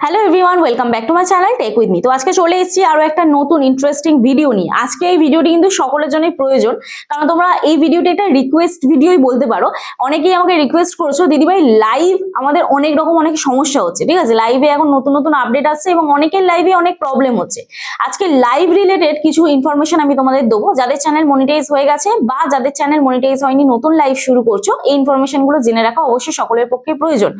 Hello everyone, welcome back to my channel tech with me. তো আজকে চলে এসেছি আরো একটা নতুন ইন্টারেস্টিং ভিডিও নিয়ে। আজকে এই ভিডিওটি কিন্তু সকলের জন্যই প্রয়োজন, কারণ তোমরা এই ভিডিওটি একটা রিকোয়েস্ট ভিডিওই বলতে পারো। অনেকেই আমাকে রিকোয়েস্ট করেছো, দিদিভাই লাইভ আমাদের অনেক রকম অনেক সমস্যা হচ্ছে, ঠিক আছে? লাইভে এখন নতুন নতুন আপডেট আসছে এবং অনেকের লাইভে অনেক প্রবলেম হচ্ছে। আজকে লাইভ রিলেটেড কিছু ইনফরমেশন আমি তোমাদের দেবো। যাদের চ্যানেল মনিটাইজ হয়ে গেছে বা যাদের চ্যানেল মনিটাইজ হয়নি, নতুন লাইভ শুরু করছো, এই ইনফরমেশনগুলো জেনে রাখা অবশ্যই সকলের পক্ষে প্রয়োজন।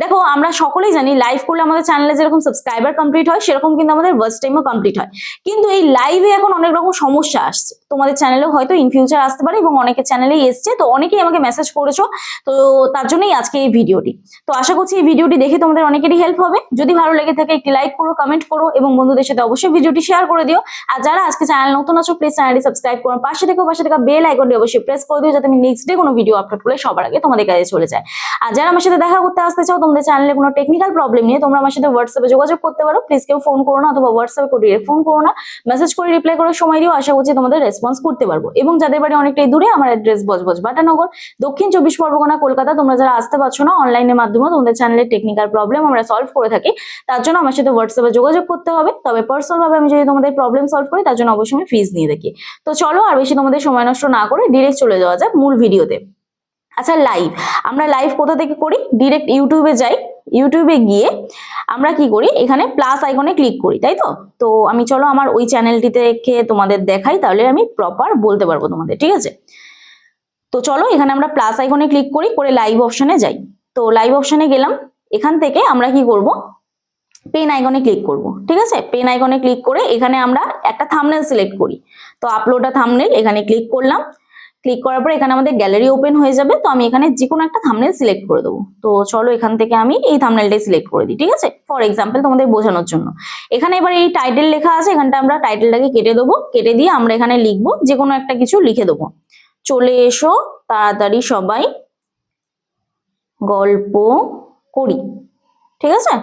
দেখো, আমরা সকলেই জানি লাইভ করলে আমাদের চ্যানেলে যেরকম সাবস্ক্রাইবার কমপ্লিট হয়, সেরকম কিন্তু আমাদের ওয়াচ টাইমও কমপ্লিট হয়। কিন্তু এই লাইভে এখন অনেক রকম সমস্যা আসছে, তোমাদের চ্যানেলেও হয়তো ইন ফিউচার আসতে পারে এবং অনেকের চ্যানেলেই এসছে। তো অনেকেই আমাকে মেসেজ করেছো, তো তার জন্যই আজকে এই ভিডিওটি। তো আশা করছি এই ভিডিওটি দেখে তোমাদের অনেকেরই হেল্প হবে। যদি ভালো লেগে থাকে একটি লাইক করো, কমেন্ট করো এবং বন্ধুদের সাথে অবশ্যই ভিডিওটি শেয়ার করে দিও। আর যারা আজকে চ্যানেল নতুন আছো, প্লিজ চ্যানেলটি সাবস্ক্রাইব করো, পাশে থাকা বেল আইকনটি অবশ্যই প্রেস করে দিও, যাতে আমি নেক্সট ডে কোনো ভিডিও আপলোড করলে সবার আগে তোমাদের কাছে চলে যায়। আর যারা আমার সাথে দেখা করতে আসতে চাও, তোমাদের চ্যানেলে কোনো টেকনিক্যাল প্রবলেম নিয়ে, তোমরা আমার সাথে হোয়াটসঅ্যাপে যোগাযোগ করতে পারো। প্লিজ কেউ ফোন করো না, অথবা হোয়াটসঅ্যাপে করে ডিরেক্ট ফোন করো না, মেসেজ করে রিপ্লাই করার সময় দিও। আশা করছি তোমাদের রেসপন্স করতে পারবো। এবং যাদের বাড়ি অনেকটাই দূরে, আমার অ্যাড্রেস বজবজ বাটানগর, দক্ষিণ 24 পরগনা, কলকাতা। তোমরা যারা আসতে পারছো না, অনলাইনের মাধ্যমে তোমাদের চ্যানেলের টেকনিক্যাল প্রবলেম আমরা সলভ করে থাকি। তার জন্য আমার সাথে হোয়াটসঅ্যাপে যোগাযোগ করতে হবে। তবে পার্সোনাল ভাবে আমি যদি তোমাদের প্রবলেম সলভ করি, তার জন্য অবশ্যই আমি ফিজ নিয়ে দেখি। তো চলো, আর বেশি তোমাদের সময় নষ্ট না করে ডিরেক্ট চলে যাওয়া যাক মূল ভিডিওতে। আচ্ছা, লাইভ আমরা লাইভ কোথা থেকে করি? ডিরেক্ট ইউটিউবে যাই। ইউটিউবে গিয়ে আমরা কি করি, এখানে প্লাস আইকনে ক্লিক করি, তাই তো? তো আমি চলো আমার ওই চ্যানেলটি থেকে তোমাদের দেখাই, তাহলে আমি প্রপার বলতে পারবো তোমাদের, ঠিক আছে? তো চলো, এখানে আমরা প্লাস আইকনে ক্লিক করি, করে লাইভ অপশনে যাই। তো লাইভ অপশনে গেলাম। এখান থেকে আমরা কি করব, পেন আইকনে ক্লিক করব, ঠিক আছে? পেন আইকনে ক্লিক করে এখানে আমরা একটা থাম্বনেল সিলেক্ট করি। তো আপলোড আ থাম্বনেল এখানে ক্লিক করলাম। ক্লিক করার পর এখানে আমাদের গ্যালারি ওপেন হয়ে যাবে। তো আমি এখানে যে কোনো একটা থাম্বনেল সিলেক্ট করে দেবো। তো চলো, এখান থেকে আমি এই থাম্বনেলটাই সিলেক্ট করে দিই, ঠিক আছে? ফর এক্সাম্পল তোমাদের বোঝানোর জন্য। এখানে এবার এই টাইটেল লেখা আছে, এখানটা আমরা টাইটেলটাকে কেটে দেবো। কেটে দিয়ে আমরা এখানে লিখবো, যে কোনো একটা কিছু লিখে দেবো। চলে এসো তাড়াতাড়ি সবাই গল্প করি, ঠিক আছে?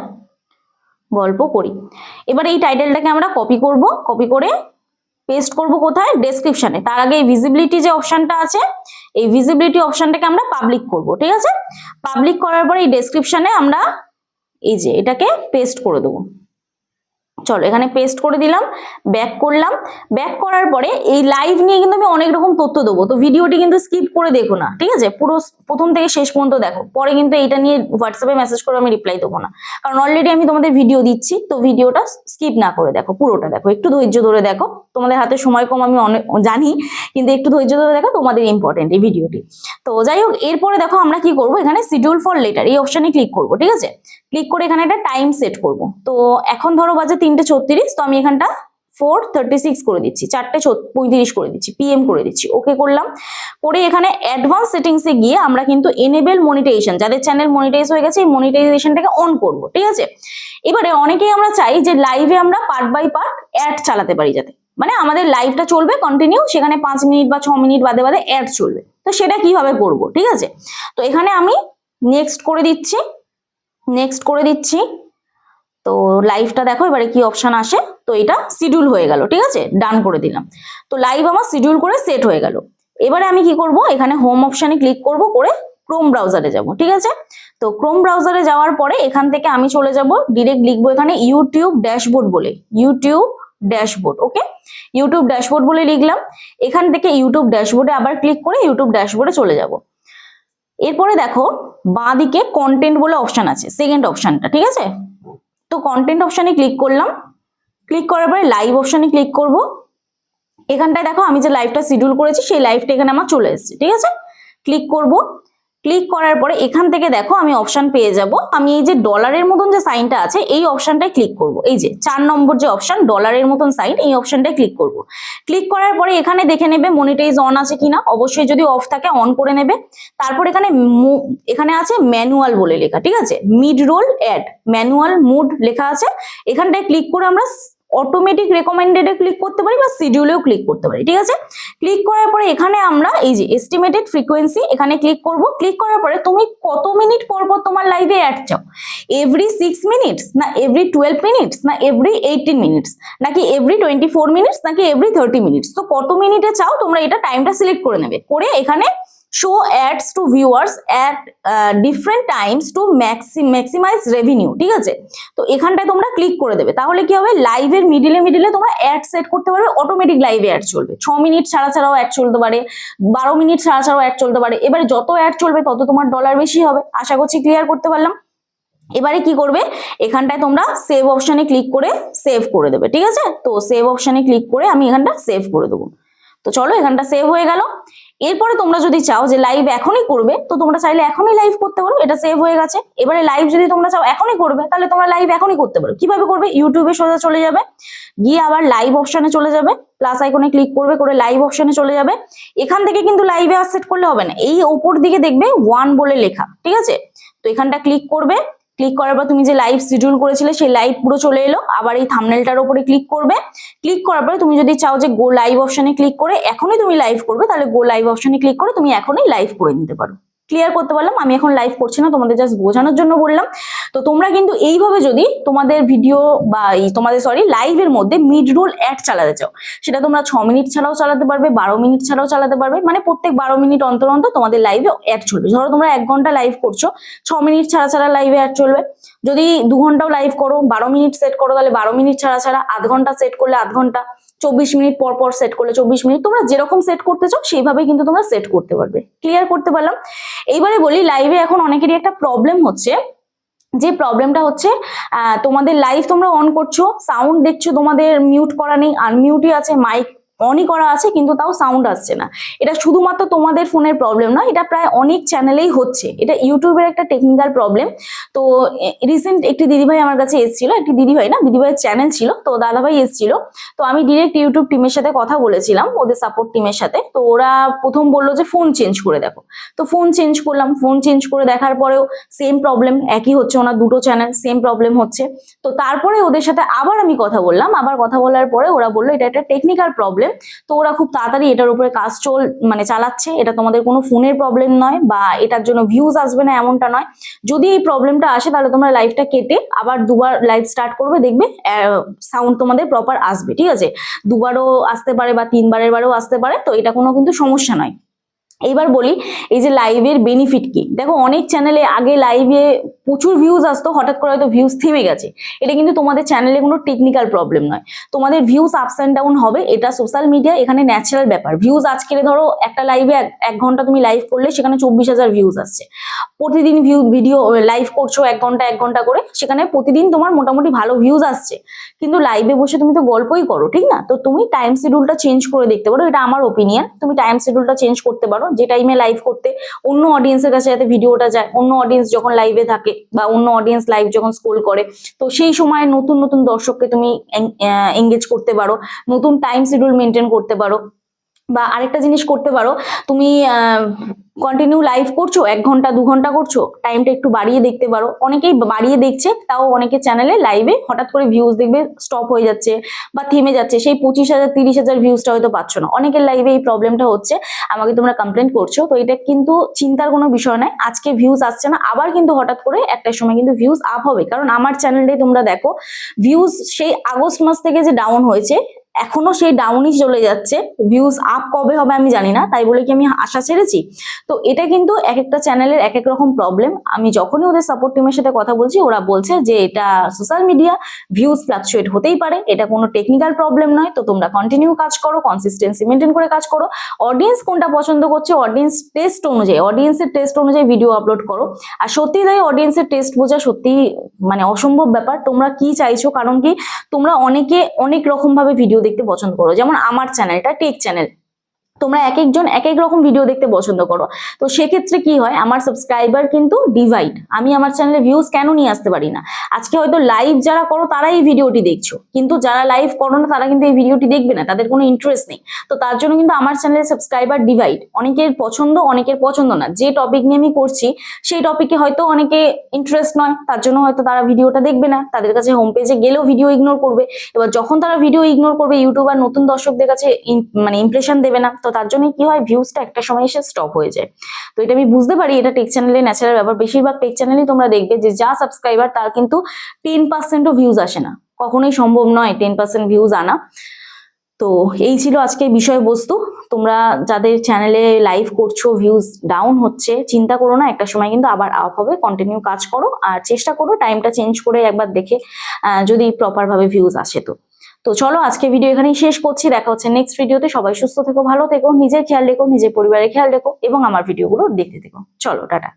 গল্প করি। এবার এই টাইটেলটাকে আমরা কপি করব, কপি করে পেস্ট করব কোথায়? ডেসক্রিপশনে। তার আগে এই ভিজিবিলিটি যে অপশনটা আছে, এই ভিজিবিলিটি অপশনটাকে আমরা পাবলিক করব, ঠিক আছে? পাবলিক করার পরে এই ডেসক্রিপশনে আমরা এই যে এটাকে পেস্ট করে দেবো। চলো, এখানে পেস্ট করে দিলাম, ব্যাক করলাম। ব্যাক করার পরে এই লাইভ নিয়ে কিন্তু আমি অনেক রকম তথ্য দেবো, তো ভিডিওটি কিন্তু স্কিপ করে দেখো না, ঠিক আছে? পুরো প্রথম থেকে শেষ পর্যন্ত দেখো। পরে কিন্তু এইটা নিয়ে হোয়াটসঅ্যাপে মেসেজ করে আমি রিপ্লাই দেবো না, কারণ অলরেডি আমি তোমাদের ভিডিও দিচ্ছি। তো ভিডিওটা স্কিপ না করে দেখো, পুরোটা দেখো, একটু ধৈর্য ধরে দেখো। তোমাদের হাতে সময় কম, আমি অনেক জানি, কিন্তু একটু ধৈর্য ধরে দেখো, তোমাদের ইম্পর্টেন্ট এই ভিডিওটি। তো যাই হোক, এরপরে দেখো আমরা কি করবো, এখানে শিডিউল ফর লেটার এই অপশনে ক্লিক করবো, ঠিক আছে? ক্লিক করে এখানে একটা টাইম সেট করব। তো এখন ধরো বাজে 3:36, তো আমি এখানটা 4:36 করে দিচ্ছি, 4:35 করে দিচ্ছি, পিএম করে দিচ্ছি। ওকে করলাম। করে এখানে অ্যাডভান্স সেটিংসে গিয়ে আমরা কিন্তু এনেবল মনিটাইজেশন, যাদের চ্যানেল মনিটাইজ হয়ে গেছে, এই মনিটাইজেশনটাকে অন করব, ঠিক আছে? এবারে অনেকেই আমরা চাই যে লাইভে আমরা পার্ট বাই পার্ট অ্যাড চালাতে পারি, যাতে মানে আমাদের লাইভটা চলবে কন্টিনিউ, সেখানে 5 মিনিট বা 6 মিনিট বাদে বাদে অ্যাড চলবে। তো সেটা কিভাবে করব, ঠিক আছে? তো এখানে আমি নেক্সট করে দিচ্ছি, নেক্সট করে দিচ্ছি। তো লাইভটা দেখো এবারে কি অপশন আসে। তো এটা শিডিউল হয়ে গেল, ঠিক আছে? ডান করে দিলাম। তো লাইভ আমার শিডিউল করে সেট হয়ে গেল। এবারে আমি কি করব, এখানে হোম অপশনে ক্লিক করব, করে ক্রোম ব্রাউজারে যাব, ঠিক আছে? তো ক্রোম ব্রাউজারে যাওয়ার পরে এখান থেকে আমি চলে যাব, ডিরেক্ট লিখবো এখানে ইউটিউব ড্যাশবোর্ড বলে, ইউটিউব ড্যাশবোর্ড। ওকে, ইউটিউব ড্যাশবোর্ড বলে লিখলাম। এখান থেকে ইউটিউব ড্যাশবোর্ডে আবার ক্লিক করে ইউটিউব ড্যাশবোর্ডে চলে যাব। এরপরে দেখো বাঁদিকে কন্টেন্ট বলে অপশন আছে, সেকেন্ড অপশনটা, ঠিক আছে? তো কন্টেন্ট অপশনে ক্লিক করলাম। ক্লিক করার পরে লাইভ অপশনে ক্লিক করব। এখানটায় দেখো আমি যে লাইভটা শিডিউল করেছি, সেই লাইভটা এখানে আমার চলে এসেছে, ঠিক আছে? ক্লিক করব। ক্লিক করার পরে এখান থেকে দেখো আমি অপশন পেয়ে যাব। আমি এই যে ডলারের মতন যে সাইনটা আছে, এই অপশনটায় ক্লিক করব। এই যে 4 নম্বর যে অপশন, ডলারের মতন সাইন, এই অপশনটায় ক্লিক করব। ক্লিক করার পরে এখানে দেখে নেবে মনিটাইজ অন আছে কিনা। অবশ্যই যদি অফ থাকে অন করে নেবে। তারপর এখানে আছে ম্যানুয়াল বলে লেখা, ঠিক আছে? Mid roll ad, manual mode লেখা আছে। এখানটায় ক্লিক করে আমরা অটোমেটিক রেকমেন্ডেডে ক্লিক করতে পারি বা শিডিউলেও ক্লিক করতে পারি, ঠিক আছে? ক্লিক করার পরে এখানে আমরা এই যে এস্টিমেটেড ফ্রিকোয়েন্সি, এখানে ক্লিক করব। ক্লিক করার পরে তুমি কত মিনিট পর পর তোমার লাইভে অ্যাড চাও, এভরি 6 মিনিটস, না এভরি 12 মিনিটস, না এভরি 18 মিনিটস, নাকি এভরি 24 মিনিটস, নাকি এভরি 30 মিনিটস? তো কত মিনিটে চাও তোমরা, এটা টাইমটা সিলেক্ট করে নেবে। করে এখানে show ads to viewers at different times to maximise revenue, ঠিক আছে। তো এখানটায় তোমরা ক্লিক করে দেবে, তাহলে কি হবে, লাইভের মিডিলে তোমরা অ্যাড সেট করতে পারবে, অটোমেটিক লাইভে অ্যাড চলবে। 6 মিনিট ছাড়াও অ্যাড চলতে পারে, 12 মিনিট ছাড়াও অ্যাড চলতে পারে। এবারে যত অ্যাড চলবে তত তোমার ডলার বেশি হবে। আশা করছি ক্লিয়ার করতে পারলাম। এবারে কি করবে, এখানটায় তোমরা সেভ অপশনে ক্লিক করে সেভ করে দেবে, ঠিক আছে। তো সেভ অপশনে ক্লিক করে আমি এখানটা সেভ করে দেবো। তো চলো, এখানটা সেভ হয়ে গেল। এরপরে তোমরা যদি চাও যে লাইভ এখনই করবে, তো তোমরা চাইলে এখনই লাইভ করতে পারো, এটা সেভ হয়ে গেছে। এবারে লাইভ যদি তোমরা চাও এখনই করবে, তাহলে তোমরা লাইভ এখনই করতে পারো। কিভাবে করবে, ইউটিউবে সোজা চলে যাবে, গিয়ে আবার লাইভ অপশনে চলে যাবে, প্লাস আইকনে ক্লিক করবে, করে লাইভ অপশনে চলে যাবে। এখান থেকে কিন্তু লাইভে আর সেট করলে হবে না, এই উপর দিকে দেখবে 1 বলে লেখা, ঠিক আছে। তো এখানটা ক্লিক করবে, ক্লিক করার পর তুমি যে লাইভ শিডিউল করেছিলে সেই লাইভ পুরো চলে এলো। আবার এই থাম্বনেলটার উপরে ক্লিক করবে, ক্লিক করার পরে তুমি যদি চাও যে গো লাইভ অপশনে ক্লিক করে এখনই তুমি লাইভ করবে, তাহলে গো লাইভ অপশনে ক্লিক করে তুমি এখনই লাইভ করে নিতে পারো। ক্লিয়ার করতে পারলাম, আমি এখন লাইভ করছি না, তোমাদের জাস্ট বোঝানোর জন্য বললাম। তো তোমরা কিন্তু এইভাবে যদি তোমাদের ভিডিও বা তোমাদের লাইভের মধ্যে মিড রোল অ্যাড চালাতে চাও, সেটা তোমরা 6 মিনিট ছাড়াও চালাতে পারবে, 12 মিনিট ছাড়াও চালাতে পারবে, মানে প্রত্যেক 12 মিনিট অন্তর অন্তর তোমাদের লাইভে অ্যাড চলবে। ধরো তোমরা 1 ঘন্টা লাইভ করছো, 6 মিনিট ছাড়া লাইভে অ্যাড চলবে। যদি 2 ঘন্টাও লাইভ করো, 12 মিনিট সেট করো, তাহলে 12 মিনিট ছাড়া, আধ ঘন্টা সেট করলে আধ ঘন্টা, 24 মিনিট পর সেট করলে 24 মিনিট, তোমরা যেরকম সেট করতে চাও সেইভাবে কিন্তু তোমরা সেট করতে পারবে। ক্লিয়ার করতে পারলাম। এইবারে বলি, লাইভে এখন অনেকেরই একটা প্রবলেম হচ্ছে, যে প্রবলেমটা হচ্ছে তোমাদের লাইভ তোমরা অন করছো, সাউন্ড দেখছো তোমাদের মিউট করা নেই, আনমিউটই আছে, মাইক অনই করা আছে, কিন্তু তাও সাউন্ড আসছে না। এটা শুধুমাত্র তোমাদের ফোনের প্রবলেম না, এটা প্রায় অনেক চ্যানেলেই হচ্ছে। এটা ইউটিউবের একটা টেকনিক্যাল প্রবলেম। তো রিসেন্ট একটি দিদিভাই আমার কাছে এসেছিল, একটি দিদিভাই না, দিদিভাইয়ের চ্যানেল ছিল, তো দাদাভাই এসেছিল। তো আমি ডিরেক্ট ইউটিউব টিমের সাথে কথা বলেছিলাম, ওদের সাপোর্ট টিমের সাথে। তো ওরা প্রথম বললো যে ফোন চেঞ্জ করে দেখো। তো ফোন চেঞ্জ করলাম, ফোন চেঞ্জ করে দেখার পরেও সেম প্রবলেম, একই হচ্ছে, ওনার দুটো চ্যানেল সেম প্রবলেম হচ্ছে। তো তারপরে ওদের সাথে আবার আমি কথা বললাম, আবার কথা বলার পরে ওরা বললো এটা একটা টেকনিক্যাল প্রবলেম। তো ওরা খুব তাড়াতাড়ি এটার উপরে কাজ চালাচ্ছে, এটা তোমাদের কোনো ফোনের প্রবলেম নয়, বা এটার জন্য ভিউজ আসবে না এমনটা নয়। যদি এই প্রবলেমটা আসে, তাহলে তোমরা লাইভটা কেটে আবার দুবার লাইভ স্টার্ট করবে, দেখবে সাউন্ড তোমাদের প্রপার আসবে, ঠিক আছে। দুবারও আসতে পারে বা 3বারের বারেও আসতে পারে, তো এটা কোনো কিন্তু সমস্যা নয়। এইবার বলি, এই যে লাইভের বেনিফিট কি, দেখো অনেক চ্যানেলে আগে লাইভে প্রচুর ভিউজ আসতো, হঠাৎ করে হয়তো ভিউজ থেমে গেছে। এটা কিন্তু তোমাদের চ্যানেলে কোনো টেকনিক্যাল প্রবলেম নয়, তোমাদের ভিউজ আপস অ্যান্ড ডাউন হবে, এটা সোশ্যাল মিডিয়া, এখানে ন্যাচারাল ব্যাপার। ভিউজ আজকে ধরো একটা লাইভে 1 ঘন্টা তুমি লাইভ করলে সেখানে 24,000 ভিউজ আসছে। প্রতিদিন ভিডিও লাইভ করছো 1 ঘন্টা করে, সেখানে প্রতিদিন তোমার মোটামুটি ভালো ভিউজ আসছে। কিন্তু লাইভে বসে তুমি তো গল্পই করো, ঠিক না? তো তুমি টাইম শিডিউলটা চেঞ্জ করে দেখতে পারো, এটা আমার ওপিনিয়ন। তুমি টাইম শিডিউলটা চেঞ্জ করতে পারো, যে টাইমে লাইভ করতে অন্য অডিয়েন্সের কাছে যাতে ভিডিওটা যায়, অন্য অডিয়েন্স যখন লাইভে থাকে বা অন্য অডিয়েন্স লাইভ যখন স্ক্রোল করে, তো সেই সময় নতুন নতুন দর্শককে তুমি এঙ্গেজ করতে পারো, নতুন টাইম শিডিউল মেনটেন করতে পারো। বা আরেকটা জিনিস করতে পারো, তুমি কন্টিনিউ লাইভ করছো, 1 ঘন্টা 2 ঘন্টা করছো, টাইমটা একটু বাড়িয়ে দেখতে পারো। অনেকেই বাড়িয়ে দেখছে, তাও অনেকে চ্যানেলে লাইভে হঠাৎ করে ভিউজ দেখবে স্টপ হয়ে যাচ্ছে বা থেমে যাচ্ছে, সেই 25,000 30,000 ভিউজটা হয়তো পাচ্ছ না। অনেকের লাইভে এই প্রবলেমটা হচ্ছে, আমাকে তোমরা কমপ্লেন করছো। তো এটা কিন্তু চিন্তার কোনো বিষয় নয়, আজকে ভিউজ আসছে না, আবার কিন্তু হঠাৎ করে একটা সময় কিন্তু ভিউজ আপ হবে। কারণ আমার চ্যানেলটাই তোমরা দেখো, ভিউজ সেই আগস্ট মাস থেকে যে ডাউন হয়েছে, এখনো সেই ডাউনই চলে যাচ্ছে, ভিউজ আপ কবে হবে আমি জানি না, তাই বলে কি আমি আশা ছেড়েছি? তো এটা কিন্তু এক একটা চ্যানেলের এক এক রকম প্রবলেম। আমি যখনই ওদের সাপোর্ট টিমের সাথে কথা বলছি, ওরা বলছে যে এটা সোশ্যাল মিডিয়া, ভিউজ ফ্লাকচুয়েট হতেই পারে, এটা কোনো টেকনিক্যাল প্রবলেম নয়। তো তোমরা কন্টিনিউ কাজ করো, কনসিস্টেন্সি মেনটেন করে কাজ করো, অডিয়েন্স কোনটা পছন্দ করছে অডিয়েন্স টেস্ট অনুযায়ী, অডিয়েন্সের টেস্ট অনুযায়ী ভিডিও আপলোড করো। আর সত্যি তাই, অডিয়েন্সের টেস্ট বোঝা সত্যি মানে অসম্ভব ব্যাপার। তোমরা কি চাইছো, কারণ কি তোমরা অনেকে অনেক রকম ভাবে ভিডিও দেখতে পছন্দ করো। যেমন আমার চ্যানেলটা টেক চ্যানেল, তোমরা এক একজন এক এক রকম ভিডিও দেখতে পছন্দ করো। তো সেক্ষেত্রে কি হয়, আমার সাবস্ক্রাইবার কিন্তু ডিভাইড। আমি আমার চ্যানেলে ভিউজ কেন নিয়ে আসতে পারি না? আজকে হয়তো লাইভ যারা করো তারা এই ভিডিওটি দেখছো, কিন্তু যারা লাইভ করো না তারা কিন্তু এই ভিডিওটি দেখবে না, তাদের কোনো ইন্টারেস্ট নেই। তো তার জন্য কিন্তু আমার চ্যানেলের সাবস্ক্রাইবার ডিভাইড, অনেকের পছন্দ অনেকের পছন্দ না। যে টপিক নিয়ে আমি করছি সেই টপিকে হয়তো অনেকে ইন্টারেস্ট নয়, তার জন্য হয়তো তারা ভিডিওটা দেখবে না, তাদের কাছে হোম পেজে গেলেও ভিডিও ইগনোর করবে। এবার যখন তারা ভিডিও ইগনোর করবে, ইউটিউবার নতুন দর্শকদের কাছে মানে ইমপ্রেশন দেবে না, তো তার জন্য কি হয়, ভিউজটা একটা সময় এসে স্টপ হয়ে যায়। তো এটা আমি বুঝতে পারি, এটা টেক চ্যানেলে ন্যাচারাল ব্যাপার। বেশিরভাগ টেক চ্যানেলই তোমরা দেখবে যে যা সাবস্ক্রাইবার তার কিন্তু 10%ও ভিউজ আসে না, কখনোই সম্ভব নয় 10% ভিউজ আনা। তো এই ছিল আজকের বিষয়বস্তু। তোমরা যাদের চ্যানেলে লাইভ করছো ভিউজ ডাউন হচ্ছে, চিন্তা করো না, একটা সময় কিন্তু আবার আপ হবে। কন্টিনিউ কাজ করো আর চেষ্টা করো টাইমটা চেঞ্জ করে একবার দেখে যদি প্রপার ভাবে ভিউজ আসে। তো চলো আজকে ভিডিও এখানেই শেষ করছি, দেখা হচ্ছে নেক্সট ভিডিওতে। সবাই সুস্থ থেকো, ভালো থেকো, নিজের খেয়াল রেখো, নিজের পরিবারের খেয়াল রেখো এবং আমার ভিডিওগুলো দেখতে থেকো। চলো টাটা।